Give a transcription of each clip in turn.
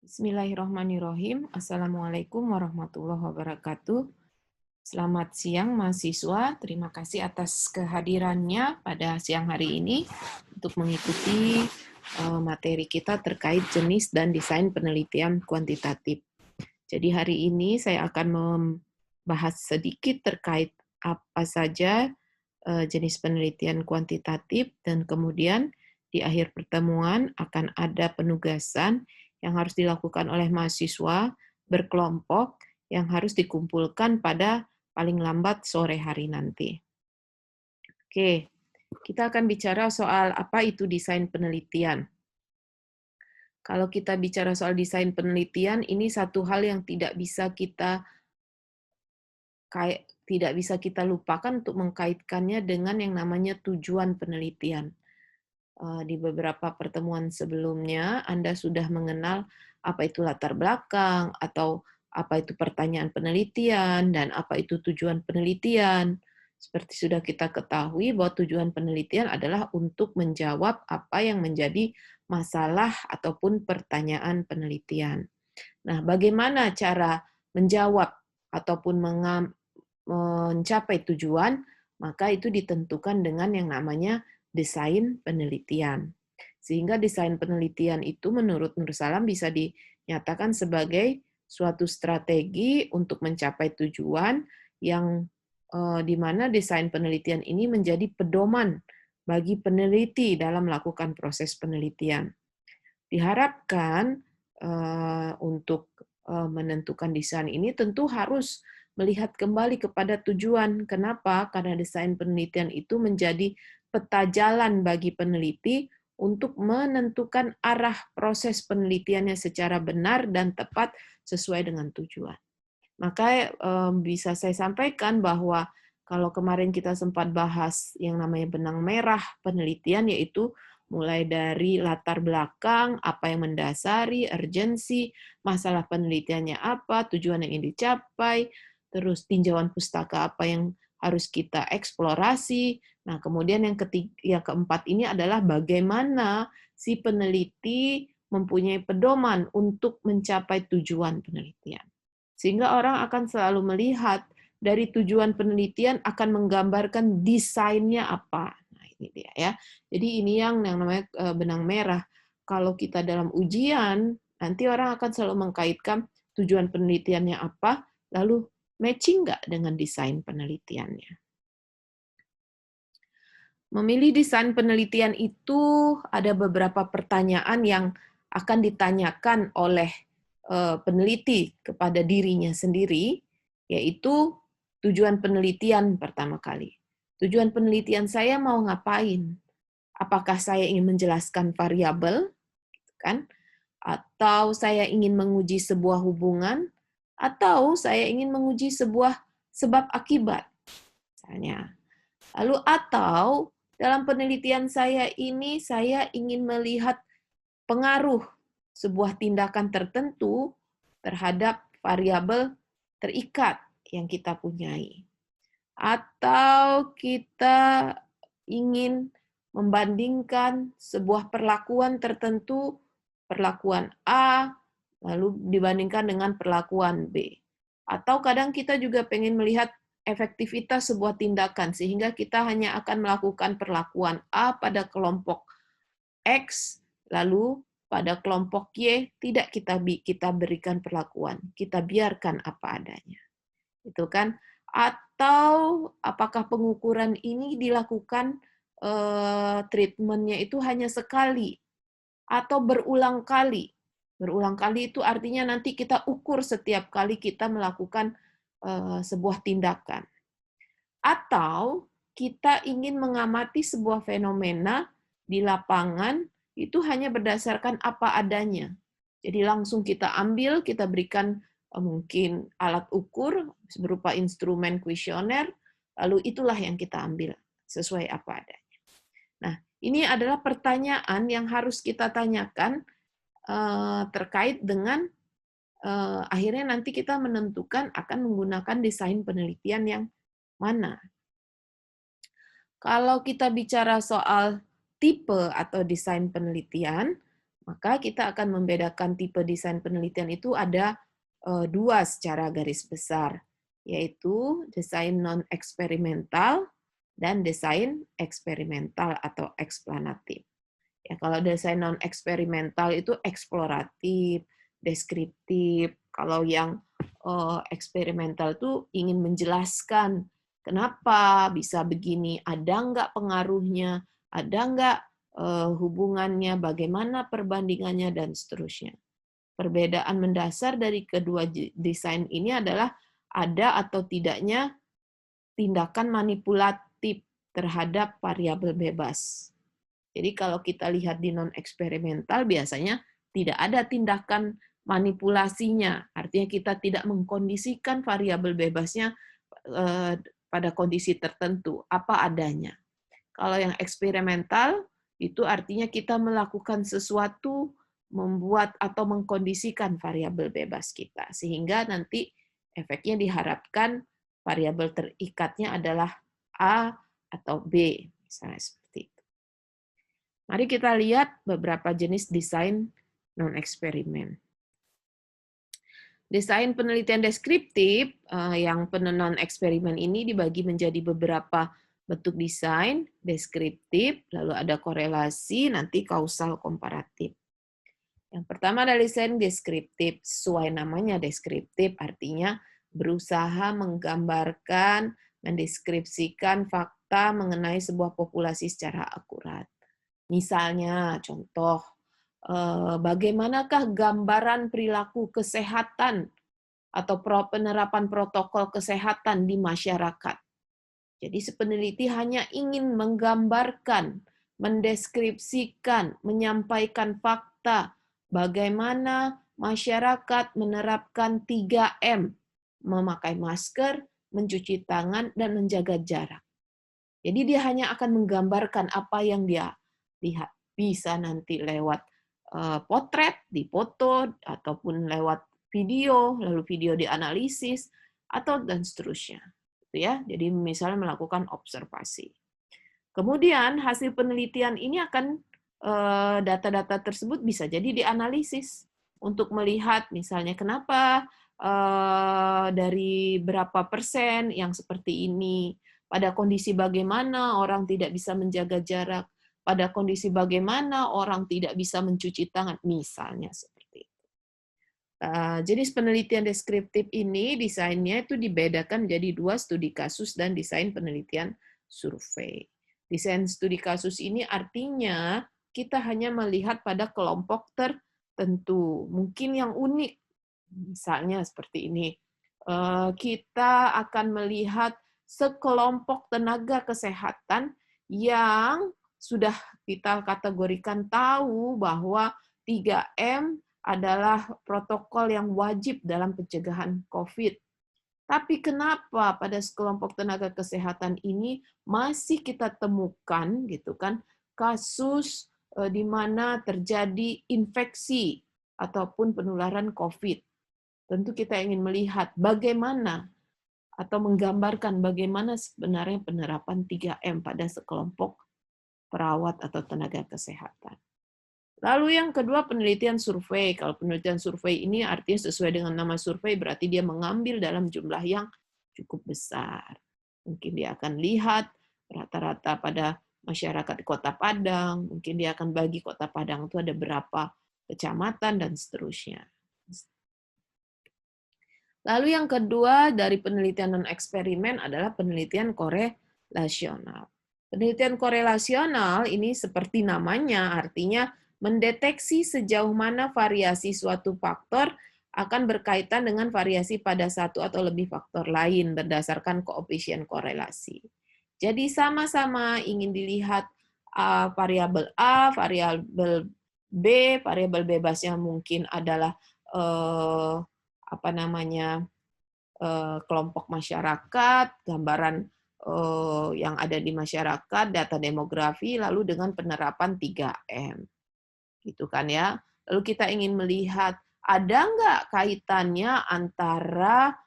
Bismillahirrahmanirrahim. Assalamualaikum warahmatullahi wabarakatuh. Selamat siang mahasiswa, terima kasih atas kehadirannya pada siang hari ini untuk mengikuti materi kita terkait jenis dan desain penelitian kuantitatif. Jadi hari ini saya akan membahas sedikit terkait apa saja jenis penelitian kuantitatif dan kemudian di akhir pertemuan akan ada penugasan yang harus dilakukan oleh mahasiswa berkelompok yang harus dikumpulkan pada paling lambat sore hari nanti. Oke, kita akan bicara soal apa itu desain penelitian. Kalau kita bicara soal desain penelitian, ini satu hal yang tidak bisa kita lupakan untuk mengkaitkannya dengan yang namanya tujuan penelitian. Di beberapa pertemuan sebelumnya, Anda sudah mengenal apa itu latar belakang, atau apa itu pertanyaan penelitian, dan apa itu tujuan penelitian. Seperti sudah kita ketahui bahwa tujuan penelitian adalah untuk menjawab apa yang menjadi masalah ataupun pertanyaan penelitian. Nah, bagaimana cara menjawab ataupun mencapai tujuan, maka itu ditentukan dengan yang namanya desain penelitian. Sehingga desain penelitian itu menurut Nur Salam bisa dinyatakan sebagai suatu strategi untuk mencapai tujuan yang di mana desain penelitian ini menjadi pedoman bagi peneliti dalam melakukan proses penelitian. Diharapkan untuk menentukan desain ini tentu harus melihat kembali kepada tujuan. Kenapa? Karena desain penelitian itu menjadi peta jalan bagi peneliti untuk menentukan arah proses penelitiannya secara benar dan tepat sesuai dengan tujuan. Maka bisa saya sampaikan bahwa kalau kemarin kita sempat bahas yang namanya benang merah penelitian, yaitu mulai dari latar belakang, apa yang mendasari, urgensi, masalah penelitiannya apa, tujuan yang ingin dicapai, terus tinjauan pustaka apa yang harus kita eksplorasi. Nah, kemudian yang keempat ini adalah bagaimana si peneliti mempunyai pedoman untuk mencapai tujuan penelitian. Sehingga orang akan selalu melihat dari tujuan penelitian akan menggambarkan desainnya apa. Nah, ini dia ya. Jadi ini yang namanya benang merah. Kalau kita dalam ujian, nanti orang akan selalu mengkaitkan tujuan penelitiannya apa, lalu matching nggak dengan desain penelitiannya. Memilih desain penelitian itu ada beberapa pertanyaan yang akan ditanyakan oleh peneliti kepada dirinya sendiri, yaitu tujuan penelitian pertama kali. Tujuan penelitian saya mau ngapain? Apakah saya ingin menjelaskan variabel, kan? Atau saya ingin menguji sebuah hubungan, atau saya ingin menguji sebuah sebab akibat, misalnya. Lalu atau dalam penelitian saya ini saya ingin melihat pengaruh sebuah tindakan tertentu terhadap variabel terikat yang kita punyai. Atau kita ingin membandingkan sebuah perlakuan tertentu, perlakuan A, lalu dibandingkan dengan perlakuan B. Atau kadang kita juga pengen melihat efektivitas sebuah tindakan, sehingga kita hanya akan melakukan perlakuan A pada kelompok X, lalu pada kelompok Y tidak kita berikan perlakuan, kita biarkan apa adanya. Itu kan? Atau apakah pengukuran ini dilakukan treatmentnya itu hanya sekali atau berulang kali? Berulang kali itu artinya nanti kita ukur setiap kali kita melakukan sebuah tindakan. Atau kita ingin mengamati sebuah fenomena di lapangan itu hanya berdasarkan apa adanya. Jadi langsung kita ambil, kita berikan mungkin alat ukur berupa instrumen kuesioner, lalu itulah yang kita ambil sesuai apa adanya. Nah, ini adalah pertanyaan yang harus kita tanyakan terkait dengan akhirnya nanti kita menentukan akan menggunakan desain penelitian yang mana. Kalau kita bicara soal tipe atau desain penelitian, Maka kita akan membedakan tipe desain penelitian itu ada dua secara garis besar, yaitu desain non-eksperimental dan desain eksperimental atau eksplanatif. Ya, kalau desain non-eksperimental itu eksploratif, deskriptif. Kalau yang eksperimental itu ingin menjelaskan kenapa bisa begini, ada nggak pengaruhnya, ada nggak hubungannya, bagaimana perbandingannya, dan seterusnya. Perbedaan mendasar dari kedua desain ini adalah ada atau tidaknya tindakan manipulatif terhadap variabel bebas. Jadi kalau kita lihat di non-eksperimental biasanya tidak ada tindakan manipulasinya. Artinya kita tidak mengkondisikan variabel bebasnya pada kondisi tertentu, apa adanya. Kalau yang eksperimental, itu artinya kita melakukan sesuatu, membuat atau mengkondisikan variabel bebas kita. Sehingga nanti efeknya diharapkan variabel terikatnya adalah A atau B, misalnya seperti itu. Mari kita lihat beberapa jenis desain non-eksperimen. Desain penelitian deskriptif yang non-eksperimen ini dibagi menjadi beberapa bentuk desain, deskriptif, lalu ada korelasi, nanti kausal komparatif. Yang pertama adalah desain deskriptif. Sesuai namanya deskriptif, artinya berusaha menggambarkan, mendeskripsikan fakta mengenai sebuah populasi secara akurat. Misalnya, contoh, bagaimanakah gambaran perilaku kesehatan atau penerapan protokol kesehatan di masyarakat. Jadi peneliti hanya ingin menggambarkan, mendeskripsikan, menyampaikan fakta bagaimana masyarakat menerapkan 3M, memakai masker, mencuci tangan, dan menjaga jarak. Jadi dia hanya akan menggambarkan apa yang dia lihat. Bisa nanti lewat potret, dipoto, ataupun lewat video, lalu video dianalisis, atau dan seterusnya. Ya, jadi misalnya melakukan observasi. Kemudian hasil penelitian ini akan data-data tersebut bisa jadi dianalisis untuk melihat misalnya kenapa dari berapa persen yang seperti ini, pada kondisi bagaimana orang tidak bisa menjaga jarak, pada kondisi bagaimana orang tidak bisa mencuci tangan, misalnya seperti itu. Jenis penelitian deskriptif ini desainnya itu dibedakan menjadi dua, studi kasus dan desain penelitian survei. Desain studi kasus ini artinya kita hanya melihat pada kelompok tertentu, mungkin yang unik. Misalnya seperti ini, kita akan melihat sekelompok tenaga kesehatan yang sudah kita kategorikan tahu bahwa 3M adalah protokol yang wajib dalam pencegahan COVID. Tapi kenapa pada sekelompok tenaga kesehatan ini masih kita temukan gitu kan kasus di mana terjadi infeksi ataupun penularan COVID. Tentu kita ingin melihat bagaimana atau menggambarkan bagaimana sebenarnya penerapan 3M pada sekelompok perawat atau tenaga kesehatan. Lalu yang kedua penelitian survei. Kalau penelitian survei ini artinya sesuai dengan nama survei berarti dia mengambil dalam jumlah yang cukup besar. Mungkin dia akan lihat rata-rata pada masyarakat di Kota Padang, mungkin dia akan bagi Kota Padang itu ada berapa kecamatan dan seterusnya. Lalu yang kedua dari penelitian non-eksperimen adalah penelitian korelasional. Penelitian korelasional ini seperti namanya, artinya mendeteksi sejauh mana variasi suatu faktor akan berkaitan dengan variasi pada satu atau lebih faktor lain berdasarkan koefisien korelasi. Jadi sama-sama ingin dilihat variabel A, variabel B, variabel bebasnya mungkin adalah kelompok masyarakat, gambaran yang ada di masyarakat, data demografi, lalu dengan penerapan 3M. Gitu kan ya. Lalu kita ingin melihat ada nggak kaitannya antara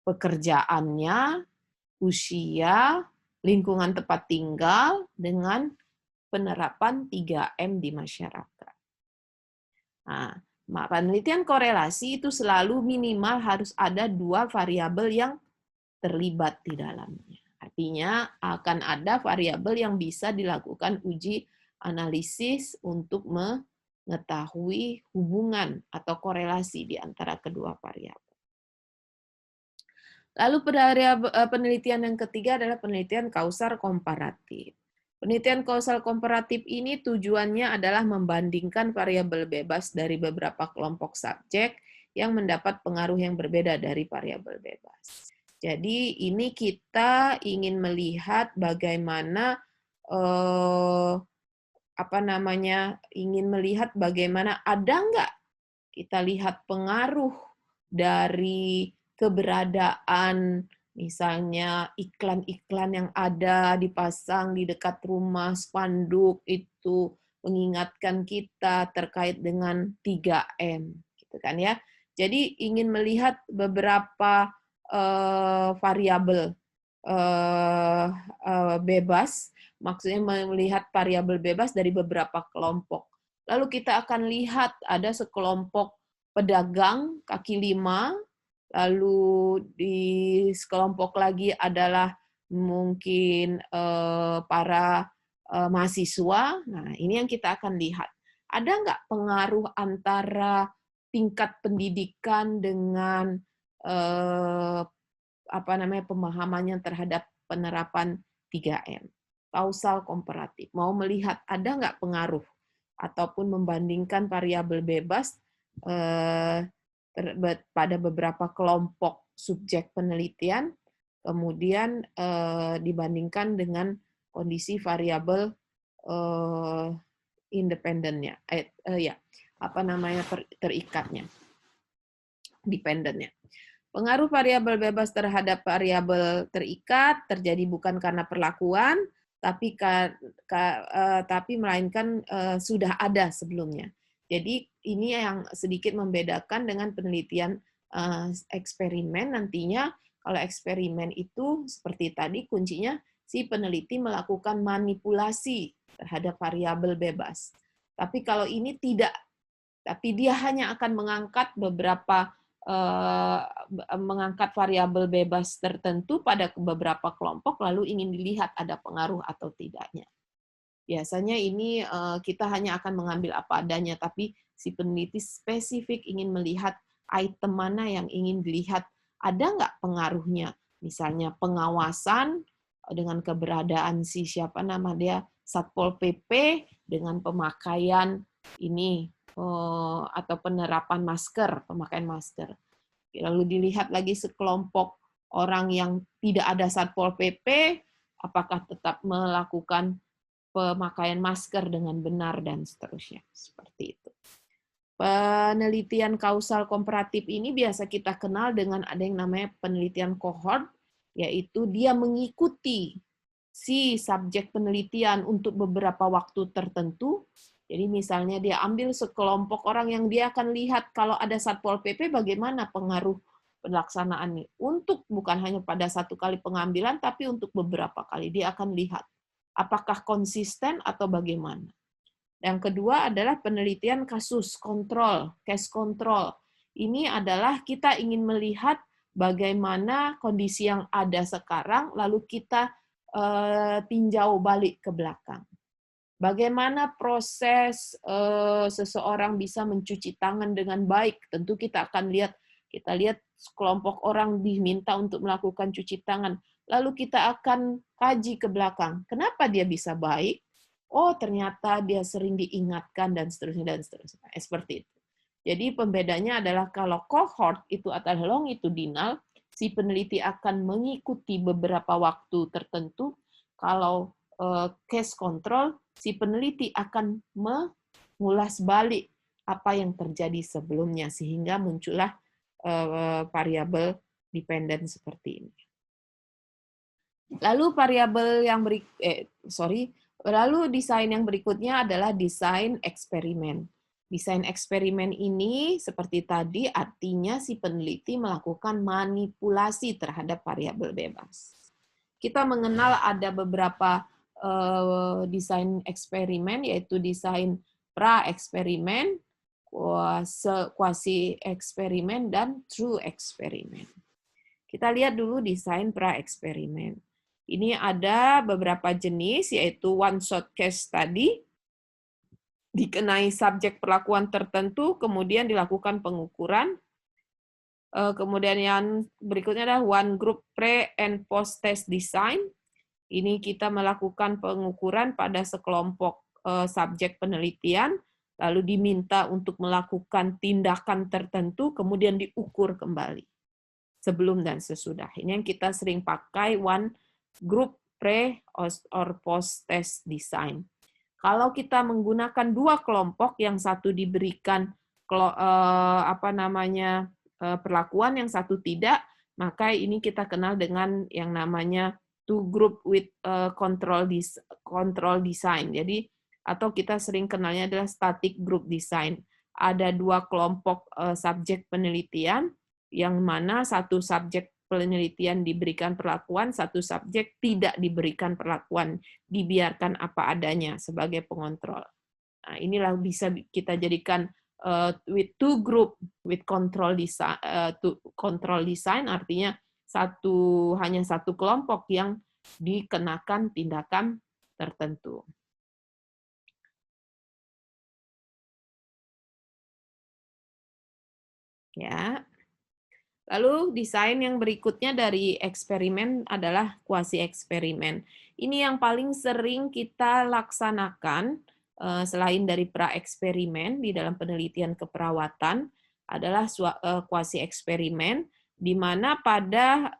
pekerjaannya, usia, lingkungan tempat tinggal dengan penerapan 3M di masyarakat. Nah, penelitian korelasi itu selalu minimal harus ada 2 variabel yang terlibat di dalamnya. Artinya akan ada variabel yang bisa dilakukan uji analisis untuk mengetahui hubungan atau korelasi di antara kedua variabel. Lalu penelitian yang ketiga adalah penelitian kausal komparatif. Penelitian kausal komparatif ini tujuannya adalah membandingkan variabel bebas dari beberapa kelompok subjek yang mendapat pengaruh yang berbeda dari variabel bebas. Jadi ini kita ingin melihat bagaimana ingin melihat bagaimana ada nggak kita lihat pengaruh dari keberadaan misalnya iklan-iklan yang ada dipasang di dekat rumah, spanduk itu mengingatkan kita terkait dengan 3M, gitu kan ya. Jadi ingin melihat beberapa variabel bebas, maksudnya melihat variabel bebas dari beberapa kelompok. Lalu kita akan lihat ada sekelompok pedagang kaki lima, lalu di sekelompok lagi adalah mungkin para mahasiswa. Nah, ini yang kita akan lihat. Ada nggak pengaruh antara tingkat pendidikan dengan pemahamannya terhadap penerapan 3M? Kausal komparatif. Mau melihat ada nggak pengaruh ataupun membandingkan variabel bebas pada beberapa kelompok subjek penelitian, kemudian dibandingkan dengan kondisi variabel independennya, terikatnya, dependennya. Pengaruh variabel bebas terhadap variabel terikat terjadi bukan karena perlakuan, tapi melainkan sudah ada sebelumnya. Jadi ini yang sedikit membedakan dengan penelitian eksperimen. Nantinya kalau eksperimen itu seperti tadi kuncinya si peneliti melakukan manipulasi terhadap variabel bebas. Tapi kalau ini tidak, tapi dia hanya akan mengangkat variabel bebas tertentu pada beberapa kelompok, lalu ingin dilihat ada pengaruh atau tidaknya. Biasanya ini kita hanya akan mengambil apa adanya, tapi si peneliti spesifik ingin melihat item mana yang ingin dilihat, ada nggak pengaruhnya. Misalnya pengawasan dengan keberadaan si Satpol PP dengan pemakaian ini atau penerapan pemakaian masker. Lalu dilihat lagi sekelompok orang yang tidak ada Satpol PP, apakah tetap melakukan pemakaian masker dengan benar dan seterusnya. Seperti itu. Penelitian kausal komparatif ini biasa kita kenal dengan ada yang namanya penelitian cohort, yaitu dia mengikuti si subjek penelitian untuk beberapa waktu tertentu. Jadi misalnya dia ambil sekelompok orang yang dia akan lihat kalau ada Satpol PP bagaimana pengaruh pelaksanaannya. Untuk bukan hanya pada satu kali pengambilan, tapi untuk beberapa kali. Dia akan lihat apakah konsisten atau bagaimana. Yang kedua adalah penelitian kasus kontrol, case control. Ini adalah kita ingin melihat bagaimana kondisi yang ada sekarang, lalu kita tinjau balik ke belakang. Bagaimana proses seseorang bisa mencuci tangan dengan baik? Tentu kita akan lihat sekelompok orang diminta untuk melakukan cuci tangan. Lalu kita akan kaji ke belakang. Kenapa dia bisa baik? Oh, ternyata dia sering diingatkan dan seterusnya dan seterusnya. Seperti itu. Jadi pembedanya adalah kalau cohort itu adalah longitudinal, si peneliti akan mengikuti beberapa waktu tertentu. Kalau case control, si peneliti akan mengulas balik apa yang terjadi sebelumnya sehingga muncullah variabel dependen seperti ini. Lalu lalu desain yang berikutnya adalah desain eksperimen. Desain eksperimen ini seperti tadi artinya si peneliti melakukan manipulasi terhadap variabel bebas. Kita mengenal ada beberapa desain eksperimen, yaitu desain pra-eksperimen, quasi eksperimen, dan true eksperimen. Kita lihat dulu desain pra-eksperimen. Ini ada beberapa jenis, yaitu one-shot case study, dikenai subjek perlakuan tertentu, kemudian dilakukan pengukuran. Kemudian yang berikutnya adalah one group pre and post test design. Ini kita melakukan pengukuran pada sekelompok subjek penelitian, lalu diminta untuk melakukan tindakan tertentu, kemudian diukur kembali sebelum dan sesudah. Ini yang kita sering pakai one group pre or post test design. Kalau kita menggunakan dua kelompok, yang satu diberikan perlakuan, yang satu tidak, maka ini kita kenal dengan yang namanya two group with control design. Jadi atau kita sering kenalnya adalah static group design. Ada dua kelompok subjek penelitian, yang mana satu subjek penelitian diberikan perlakuan, satu subjek tidak diberikan perlakuan, dibiarkan apa adanya sebagai pengontrol. Nah, inilah bisa kita jadikan with two group with control design, artinya hanya satu kelompok yang dikenakan tindakan tertentu. Ya. Lalu desain yang berikutnya dari eksperimen adalah kuasi eksperimen. Ini yang paling sering kita laksanakan selain dari pra-eksperimen di dalam penelitian keperawatan adalah kuasi eksperimen, di mana pada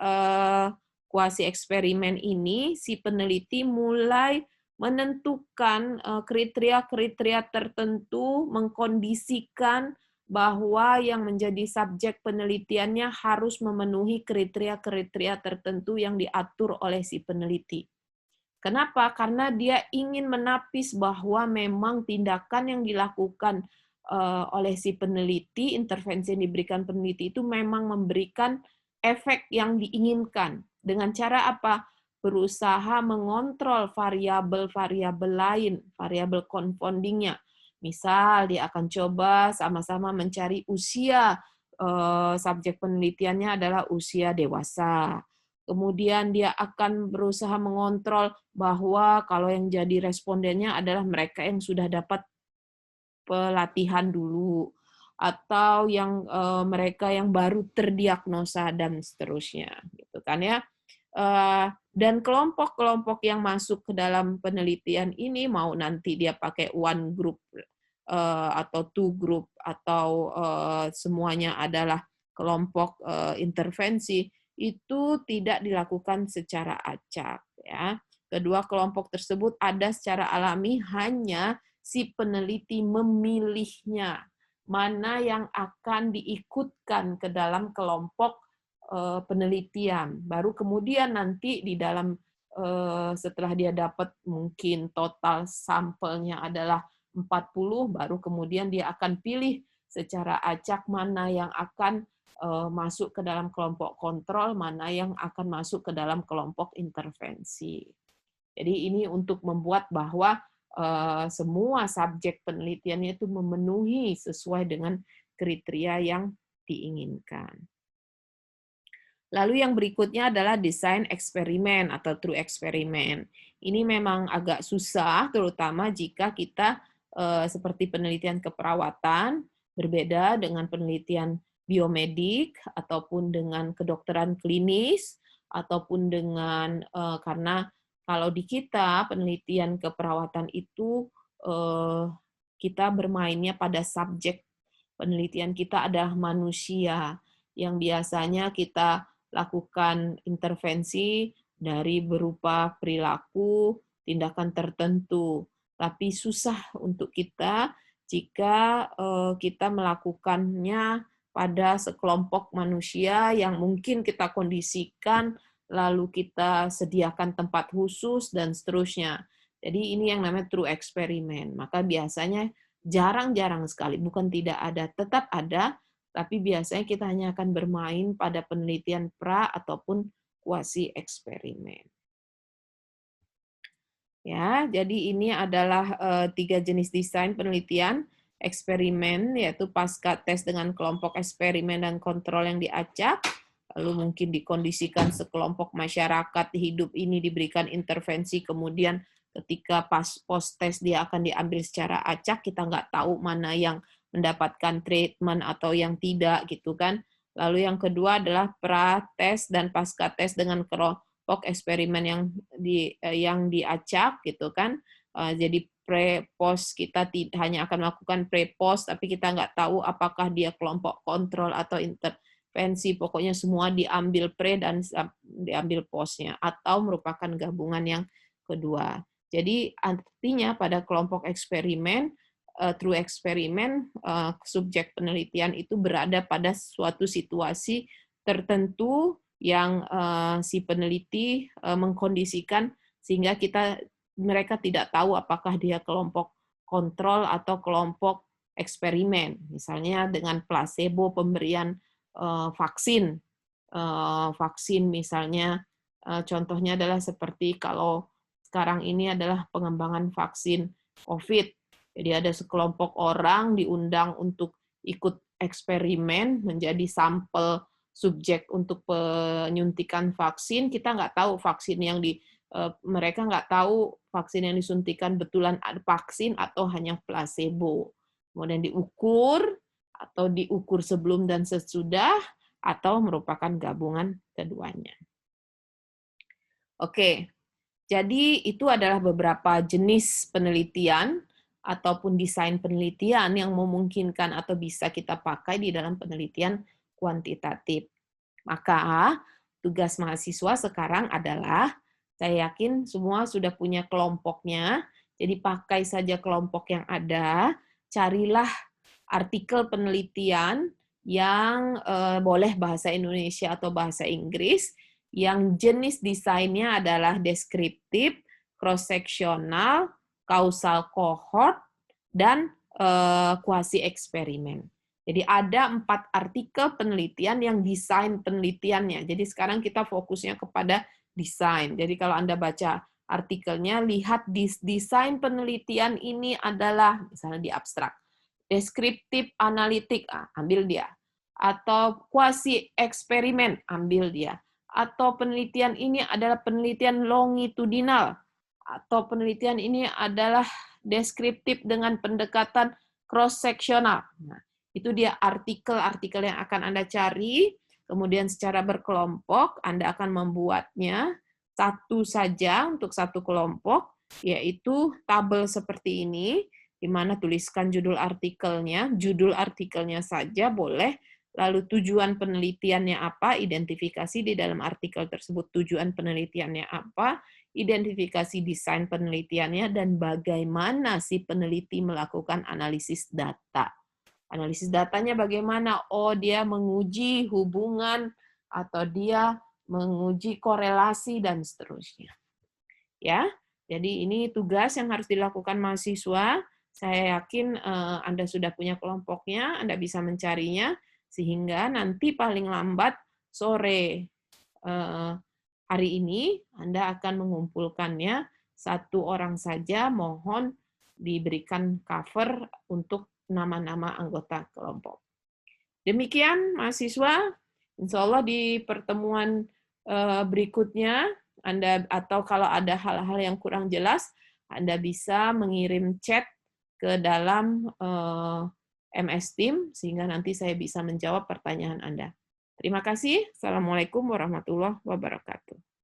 kuasi eksperimen ini si peneliti mulai menentukan kriteria-kriteria tertentu, mengkondisikan bahwa yang menjadi subjek penelitiannya harus memenuhi kriteria-kriteria tertentu yang diatur oleh si peneliti. Kenapa? Karena dia ingin menapis bahwa memang tindakan yang dilakukan oleh si peneliti, intervensi yang diberikan peneliti itu memang memberikan efek yang diinginkan. Dengan cara apa? Berusaha mengontrol variabel-variabel lain, variabel confoundingnya. Misal dia akan coba sama-sama mencari usia, subjek penelitiannya adalah usia dewasa. Kemudian dia akan berusaha mengontrol bahwa kalau yang jadi respondennya adalah mereka yang sudah dapat pelatihan dulu, atau yang mereka yang baru terdiagnosa dan seterusnya, gitu kan ya. Dan kelompok-kelompok yang masuk ke dalam penelitian ini, mau nanti dia pakai one group atau two group atau semuanya adalah kelompok intervensi, itu tidak dilakukan secara acak, ya. Kedua kelompok tersebut ada secara alami, hanya si peneliti memilihnya mana yang akan diikutkan ke dalam kelompok penelitian. Baru kemudian nanti di dalam setelah dia dapat mungkin total sampelnya adalah 40, baru kemudian dia akan pilih secara acak mana yang akan masuk ke dalam kelompok kontrol, mana yang akan masuk ke dalam kelompok intervensi. Jadi ini untuk membuat bahwa semua subjek penelitiannya itu memenuhi sesuai dengan kriteria yang diinginkan. Lalu yang berikutnya adalah desain eksperimen atau true eksperimen. Ini memang agak susah, terutama jika kita seperti penelitian keperawatan, berbeda dengan penelitian biomedik, ataupun dengan kedokteran klinis, ataupun dengan, karena kalau di kita, penelitian keperawatan itu kita bermainnya pada subjek penelitian kita adalah manusia, yang biasanya kita lakukan intervensi dari berupa perilaku, tindakan tertentu. Tapi susah untuk kita jika kita melakukannya pada sekelompok manusia yang mungkin kita kondisikan, lalu kita sediakan tempat khusus, dan seterusnya. Jadi ini yang namanya true eksperimen. Maka biasanya jarang-jarang sekali, bukan tidak ada, tetap ada, tapi biasanya kita hanya akan bermain pada penelitian pra ataupun kuasi eksperimen. Ya, jadi ini adalah 3 jenis desain penelitian eksperimen, yaitu pasca tes dengan kelompok eksperimen dan kontrol yang diacak, lalu mungkin dikondisikan sekelompok masyarakat hidup ini diberikan intervensi, kemudian ketika pas post tes dia akan diambil secara acak, kita nggak tahu mana yang mendapatkan treatment atau yang tidak gitu kan. Lalu yang kedua adalah pra-tes dan pasca tes dengan kelompok eksperimen yang diacak gitu kan. Jadi pre-post kita hanya akan melakukan pre-post, tapi kita nggak tahu apakah dia kelompok kontrol atau intervensi. Pokoknya semua diambil pre dan diambil postnya, atau merupakan gabungan yang kedua. Jadi artinya pada kelompok eksperimen, through eksperimen, subjek penelitian itu berada pada suatu situasi tertentu yang si peneliti mengkondisikan sehingga mereka tidak tahu apakah dia kelompok kontrol atau kelompok eksperimen. Misalnya dengan placebo pemberian vaksin. Vaksin misalnya contohnya adalah seperti kalau sekarang ini adalah pengembangan vaksin COVID. Jadi ada sekelompok orang diundang untuk ikut eksperimen menjadi sampel subjek untuk penyuntikan vaksin. Kita nggak tahu vaksin yang mereka nggak tahu vaksin yang disuntikan betulan ada vaksin atau hanya placebo. Kemudian diukur sebelum dan sesudah, atau merupakan gabungan keduanya. Oke, jadi itu adalah beberapa jenis penelitian ataupun desain penelitian yang memungkinkan atau bisa kita pakai di dalam penelitian kuantitatif. Maka tugas mahasiswa sekarang adalah, saya yakin semua sudah punya kelompoknya, jadi pakai saja kelompok yang ada, carilah artikel penelitian yang boleh bahasa Indonesia atau bahasa Inggris, yang jenis desainnya adalah deskriptif, cross-sectional, causal cohort, dan kuasi eksperimen. Jadi ada 4 artikel penelitian yang desain penelitiannya. Jadi sekarang kita fokusnya kepada desain. Jadi kalau Anda baca artikelnya, lihat desain penelitian ini adalah, misalnya di abstrak, deskriptif analitik, ambil dia. Atau kuasi eksperimen, ambil dia. Atau penelitian ini adalah penelitian longitudinal. Atau penelitian ini adalah deskriptif dengan pendekatan cross-sectional. Nah, itu dia artikel-artikel yang akan Anda cari, kemudian secara berkelompok Anda akan membuatnya satu saja untuk satu kelompok, yaitu tabel seperti ini, di mana tuliskan judul artikelnya saja boleh, lalu tujuan penelitiannya apa, identifikasi di dalam artikel tersebut tujuan penelitiannya apa, identifikasi desain penelitiannya, dan bagaimana si peneliti melakukan analisis data. Analisis datanya bagaimana? Oh, dia menguji hubungan atau dia menguji korelasi dan seterusnya. Ya, jadi ini tugas yang harus dilakukan mahasiswa. Saya yakin Anda sudah punya kelompoknya, Anda bisa mencarinya sehingga nanti paling lambat sore hari ini Anda akan mengumpulkannya satu orang saja. Mohon diberikan cover untuk nama-nama anggota kelompok. Demikian mahasiswa, insya Allah di pertemuan berikutnya, Anda atau kalau ada hal-hal yang kurang jelas, Anda bisa mengirim chat ke dalam MS Team, sehingga nanti saya bisa menjawab pertanyaan Anda. Terima kasih. Assalamualaikum warahmatullahi wabarakatuh.